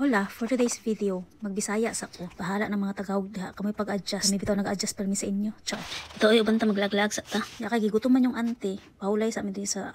Hola, for today's video, magbisaya sa ko. Bahala ng mga Tagalog diha, kami pag-adjust. Kami bitaw nag-adjust permi sa inyo. Char. Ito ay ubanta maglaglag sa ta. Ya kay gigutom man yung ante, paulay sa amin din sa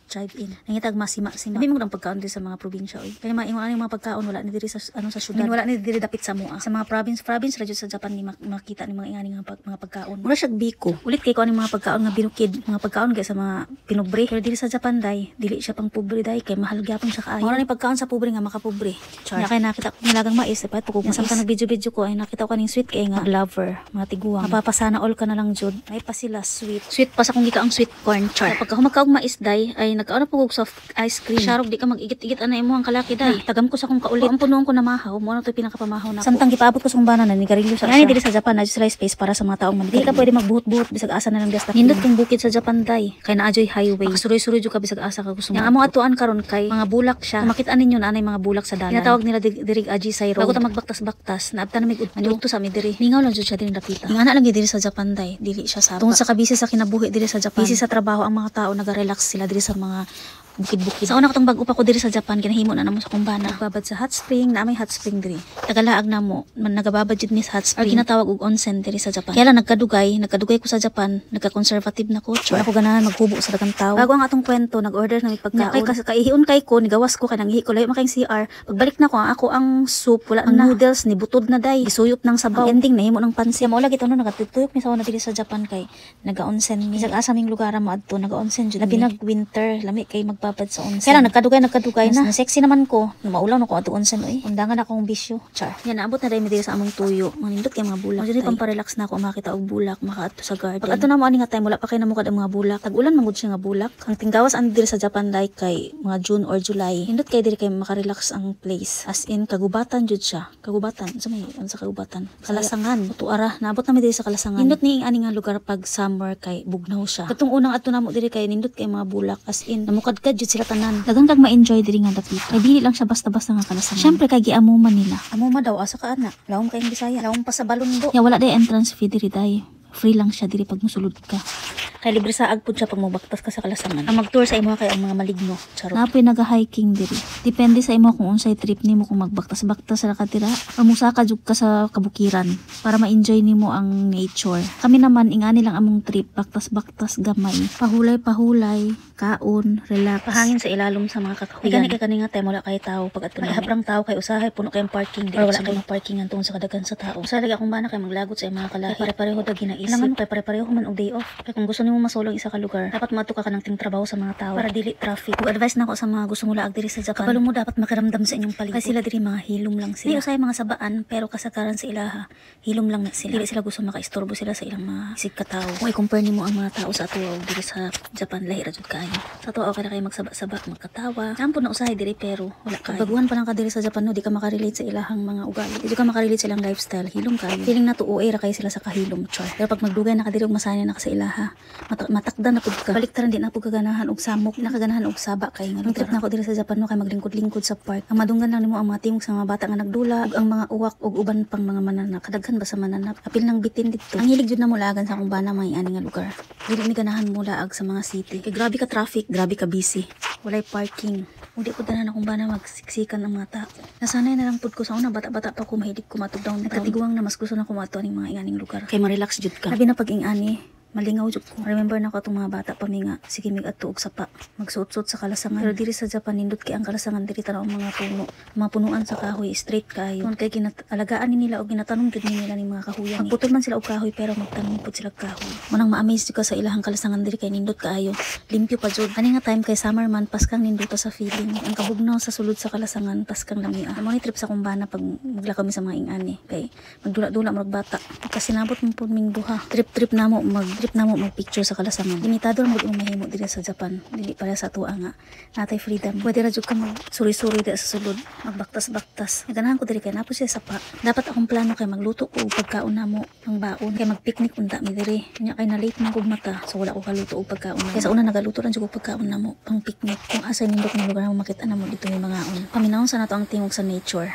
drive-in. Nangitag masima-sima. Sabi mo lang pagkaon din sa mga probinsya oy. Kaya maingon yung mga pagkaon wala ni diri sa sa syudad. Wala ni diri dapit sa mua. Sa mga province radyo sa Japan ni makita ni mga ingani nga mga pagkaon. Mura siya biko. Ulit kay ko ani mga pagkaon nga binukid, mga pagkaon kay sa mga pinobre. Pero diri sa Japan dai, dili siya pang pobre dai kay mahal gyapon siya kaayo. Mura ni pagkaon sa pobre nga makapobre. Char. Kaya nakita ko nilagang mais, dapat pukog mais. Samtang nag-video ko ay nakita ko kaning sweet kay nga lover, mga tiguang. Mapapasana all ka na lang jud. Ay pa sila sweet. Sweet pa sa kung gika ang sweet corn. Char. Pagka humakaog mais dai ay nagkaon na pugog soft ice cream. Sharog di ka mag-igit-igit ana imo ang kalaki dai. Tagam ko sa kung kaulit. Ang punuon ko na mahaw, mo na to pinakapamahaw na. Samtang gipaabot ko sa banana ni garilyo sa. Yani diri sa Japan na sila space para sa mga taong manili. Di ka pwede magbuhot-buhot bisag asa na lang diasta. Nindot kang bukid sa Japan dai. Kay naajoy highway. Makasuroy-suroy jud ka bisag asa ka gusto mo. Yang amo atuan karon kay mga bulak siya. Makita ninyo na anay mga bulak sa dalan. Tinatawag nila diri Ajisai Road. Bago ta magbaktas-baktas, naabtan na mig udto sa mi diri. Mingaw lang jud siya diri dapita. Ingana lang diri sa Japan dai, dili siya saba. Tungod sa kabisi sa kinabuhi diri sa Japan. Busy sa trabaho ang mga tao, naga-relax sila diri sa mga bukid-bukid. Sa una ko tong bag-o pa ko diri sa Japan, kinahimo na namo sa kumbana. Nagbabad sa hot spring, na may hot spring diri. Tagalaag na mo, man nagababad jud ni sa hot spring. Or ginatawag og onsen diri sa Japan. Kaya lang nagkadugay ko sa Japan, nagka-conservative na ko. Ako ganahan maghubo sa daghang tawo. Bago ang atong kwento, nag-order na may pagkaon. Kay kaihion kay ko, nigawas ko kanang ihi ko layo makay CR. Pagbalik na ko, ako ang soup, wala ang noodles ni butod na day. Gisuyop ng sabaw. Ang ending nahimo ng pansit. Mao lagi tono nagatutuyok mi sa una diri sa Japan kay naga-onsen mi. Isag asa ming lugar mo adto, naga-onsen jud. Labi nag-winter, lami kay magbabad sa onsen. Kaya lang nagkadugay na. Sexy naman ko. Maulaw na ko ato onsen oy. Undangan akong bisyo. Char. Yan naabot na dai mi diri sa among tuyo. Manindot kay mga bulak. Dili pamparelax na ako makita og bulak, makaato sa garden. Pag ato na mo ani nga time wala pa kay namukad ang mga bulak. Tag-ulan man gud siya nga bulak. Ang tinggawas ani diri sa Japan like kay mga June or July. Nindot kay diri kay makarelax ang place. As in kagubatan jud siya. Kagubatan. Sa may sa kagubatan. Kalasangan. Tuara. Naabot na mi diri sa Kalasangan. Nindot ni ani nga lugar pag summer kay bugnaw siya. Katong unang ato namo diri kay nindot kay mga bulak. As in namukad-kad jud sila tanan. Daghang kag ma-enjoy diri nga dapita. Kay dili lang siya basta-basta nga Kalasangan. Syempre kay giamuman nila. Amuma daw asa ka ana. Lawom kayong Bisaya. Lawom pa sa Balundo. Ya wala day entrance fee diri day. Free lang siya diri pag musulod ka. Kay libre sa agpud siya pag mobaktas ka sa Kalasangan. Ang mag-tour sa imo kay ang mga maligno. Charot. Napoy naga-hiking diri. Depende sa imo kung unsay trip nimo kung magbaktas-baktas sa katira o musaka jud ka sa kabukiran para ma-enjoy nimo ang nature. Kami naman ingani lang among trip, baktas-baktas gamay. Pahulay-pahulay, kaon, relax. Pahangin sa ilalom sa mga kakahuyan. Kani kani nga time wala kay tao pag adto na. Habrang tao kay usahay puno kay parking diri. Wala kay parkingan tungod sa kadagan sa tao. Usa lagi akong bana kay maglagot sa mga kalahi. Pare-pareho dag ginaisip. Ilangan kay pare-pareho man og day off. Kay kung gusto nimo masulong isa ka lugar, dapat maadto ka kanang trabaho sa mga tao para dili traffic. Ug advice nako sa mga gusto mo laag diri sa Japan. Kabalo mo dapat makaramdam sa inyong palibot. Kasi sila diri mga hilom lang sila. Di usay mga sabaan pero kasagaran sa ilaha, hilom lang na sila. Dili sila gusto makaistorbo sila sa ilang mga isig ka tawo. Kung i-compare nimo ang mga tao sa atuwa diri sa Japan, lahi ra jud kaayo. Sa atuwa okay na kayo magsaba-saba, magkatawa. Sampo na usahay diri pero wala ka. Baguhan pa lang ka diri sa Japan no, di ka makarelate sa ilahang mga ugali. Di ka makarelate sa ilang lifestyle, hilom kayo. Feeling na tuoy ra kay sila sa kahilom, char. Pero pag magdugay na ka diri og masanay na ka sa ilaha, matakdan na pud ka. Baliktaran din na pud kaganahan og samok, nakaganahan og saba kay nga. Trip na ako diri sa Japan no kay maglingkod-lingkod sa park. Ang madunggan lang nimo ang mga timog sa mga bata nga nagdula, ug ang mga uwak ug uban pang mga mananap. Kadaghan ba sa mananap? Apil nang bitin dito. Ang hilig jud na mulagan sa kumbana may ani nga lugar. Dili ni ganahan mulaag sa mga city. Kay grabe ka traffic, grabe ka busy. Walay parking. Hindi ko tanan akong bana magsiksikan ang mga tao. Nasanay na lang pud ko sa una bata-bata pa ko mahilig ko matug down. Nagkatiguang na mas gusto na ko mato aning mga inganing lugar. Kay ma-relax jud ka. Labi na pag ingani. Malingaw jud ko. Remember na ko itong mga bata pa nga sige mig adto og sapa. Magsuot-suot sa Kalasangan. Pero diri sa Japan nindot kay ang Kalasangan diri tanaw mga puno. Mga punuan sa kahoy straight kayo. Kung kay alagaan ni nila og ginatanong jud nila ning mga kahoyan. Magputol man sila og kahoy pero magtanong pud sila kahoy. Munang ma-amaze jud ka sa ilahang Kalasangan diri kay nindot kaayo. Limpyo pa jud. Ani nga time kay summer man paskang nindot sa feeling. Ang kabugnaw sa sulod sa Kalasangan paskang lamia. Amo ni trip sa kumbana pag magla kami sa mga ingani kay magdula-dula murag bata. Kasi nabot mo pud ming duha. Trip namo mag-picture sa Kalasangan. Limitado lang mo mahimo diri sa Japan. Dili para sa tuwa nga. Natay freedom. Pwede ra jud ka magsuri-suri diri sa sulod. Magbaktas-baktas. Naganahan ko diri kay napo siya sapa. Dapat akong plano kay magluto ko og pagkaon namo ng baon. Kay mag-picnic unta mi diri. Nya kay na late man kog mata. So wala ko kaluto og pagkaon. Kay sa una nagaluto lang jud og pagkaon namo pang picnic. Kung asa nindot nga lugar mo makita namo dito yung mga on. Paminawon sa nato ang tingog sa nature.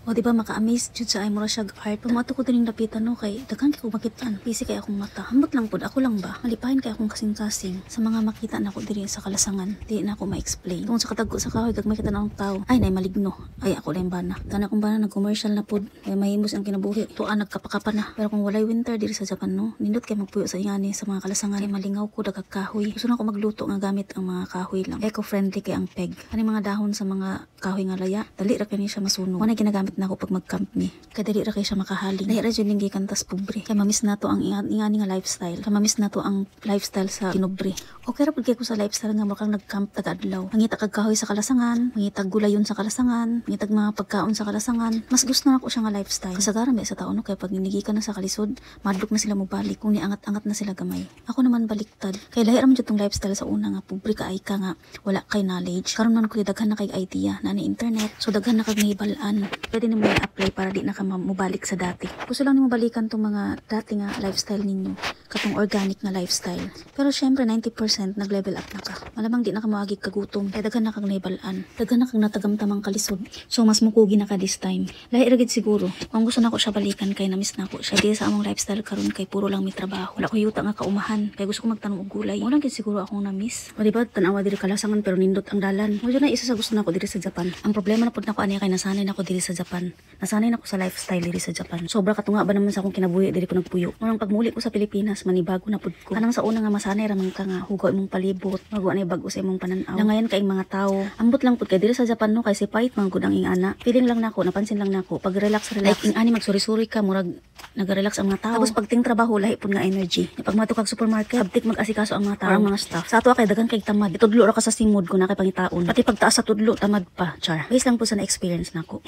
O di ba maka-amaze jud sa ay mura siya art. Pumato ko din lapitan no kay daghan kay ko makitaan. Busy kay akong mata. Hambot lang pud ako lang ba. Malipahin kay akong kasing-kasing sa mga makita nako diri sa kalasangan. Di na ako ma-explain. Tungod sa katagko sa kahoy kag makita na ang tao. Ay nay maligno. Ay ako lang bana. Tana kong bana nag-commercial na pud. Ay mahimos ang kinabuhi. Tuan nagkapakapa na. Pero kung walay winter diri sa Japan no, nindot kay magpuyo sa ingani sa mga kalasangan. Kay malingaw ko dagag kahoy. Gusto na ko magluto nga gamit ang mga kahoy lang. Eco-friendly kay ang peg. Ani mga dahon sa mga kahoy nga laya. Dali ra kani siya masunog. Wala ginagamit na ako pag mag-camp ni. Kaya dali ra kay siya makahaling. Dahil ra dyan linggi kantas pobre. Kaya mamiss na to ang ingani nga lifestyle. Kaya mamiss na to ang lifestyle sa kinobre. Okay ra pud kay ko sa lifestyle nga makang nag-camp taga-adlaw. Mangita kag kahoy sa kalasangan, mangitag gulayon sa kalasangan, mangitag mga pagkaon sa kalasangan. Mas gusto na ako siya nga lifestyle. Kasagaran ba sa taon no kay pag ninigi ka na sa kalisod, madlok na sila mo balik kung niangat-angat na sila gamay. Ako naman baliktad. Kay lahi ra man jud tong lifestyle sa una nga pobre ka ay ka nga wala kay knowledge. Karon man ko daghan na kay idea na ni internet. So daghan na kag nahibalaan. Pwede na mo apply para di na ka mabalik sa dati. Gusto lang nimo balikan tong mga dati nga lifestyle ninyo, katong organic nga lifestyle. Pero syempre 90% nag-level up na ka. Malamang di na ka moagi kagutom, kaya daghan na kag nahibalaan. Daghan na kag natagamtamang kalisod. So mas mukugi na ka this time. Lahi ra gid siguro. Kung gusto nako siya balikan kay na-miss na ko siya. Di sa among lifestyle karon kay puro lang may trabaho. Wala ko yuta nga kaumahan. Kay gusto ko magtanong og gulay. Mo lang gid siguro akong na-miss. O di ba tan-awa diri kalasangan pero nindot ang dalan. Mo na isa sa gusto nako diri sa Japan. Ang problema na pud nako ani kay nasanay nako diri sa Japan. Nasanay nako sa lifestyle diri sa Japan. Sobra katunga ba naman sa akong kinabuhi diri ko nagpuyo. Murang pagmuli ko sa Pilipinas manibago na pud ko. Kanang sa una nga masanay ra man ka nga hugaw imong palibot, magawa na bag-o sa imong pananaw. Langayan kay mga tao. Ambot lang pud kay diri sa Japan no kay si pait man gud ang ingana. Feeling lang nako, napansin lang nako pag relax like ingani magsuri-suri ka murag naga-relax ang mga tao. Tapos pag ting trabaho lahi pud nga energy. Pag matukag supermarket, abtik mag-asikaso ang mga tao, ang mga staff. Sa ato kay daghan kay tamad. Itudlo ra ka sa simod ko na kay pangitaon. Pati pagtaas sa tudlo tamad pa. Char. Base lang po sa na-experience nako.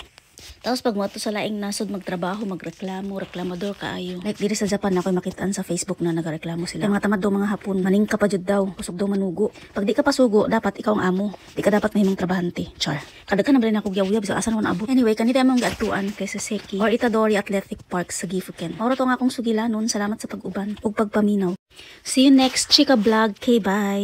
Tapos pag mo sa laing nasod magtrabaho, magreklamo, reklamador kaayo. Like diri sa Japan ako'y makitaan sa Facebook na nagareklamo sila. Kay mga tamad daw mga hapon, maning ka pa jud daw, kusog daw manugo. Pag di ka pasugo, dapat ikaw ang amo. Di ka dapat mahimong trabahante. Char. Kada ka na bala na ako gyawya bisa asa na abot. Anyway, kanila among gaatuan kay sa Seki or Itadori Athletic Park sa Gifuken. Maura to nga akong sugilanon. Salamat sa pag-uban ug pagpaminaw. See you next chika vlog. Okay, bye.